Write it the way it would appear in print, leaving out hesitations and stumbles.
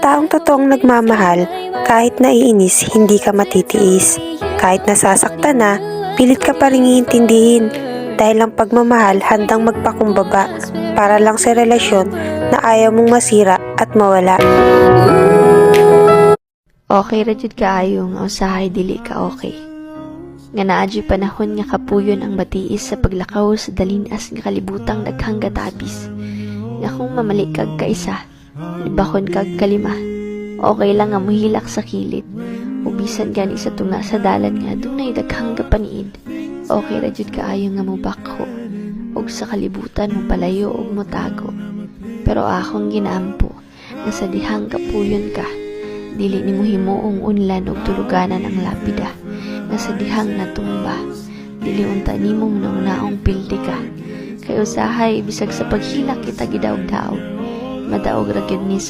taong totoong nagmamahal, kahit naiinis, hindi ka matitiis. Kahit nasasaktan na, pilit ka pa rin iintindihin. Dahil ang pagmamahal handang magpakumbaba para lang sa relasyon na ayaw mong masira at mawala. Okay ra jud kaayo nga usahay dili ka okay. Nga naa jud panahon nga kapuyon ang batiis sa paglakaw sa dalinas nga kalibutang daghang gatapis. Nga kung mamali kag kaisa, ibakon kag kalima. Okay lang nga muhilak sa kilid. Ubisan gani sa tunga sa dalan nga dunay daghang kapaniid. Okay ra jud kaayo nga mobakho ug sa kalibutan mo palayo ug motago. Pero akong ginaampo nga sa dihang kapuyon ka, dili nimo himuong unlan og tuluganan ang lapida. Nga sa dihang natumba, dili unta nimo naong pildi ka. Kay usahay bisag sa paghilak kita gidaog-daog, madaog ra gyud ni sa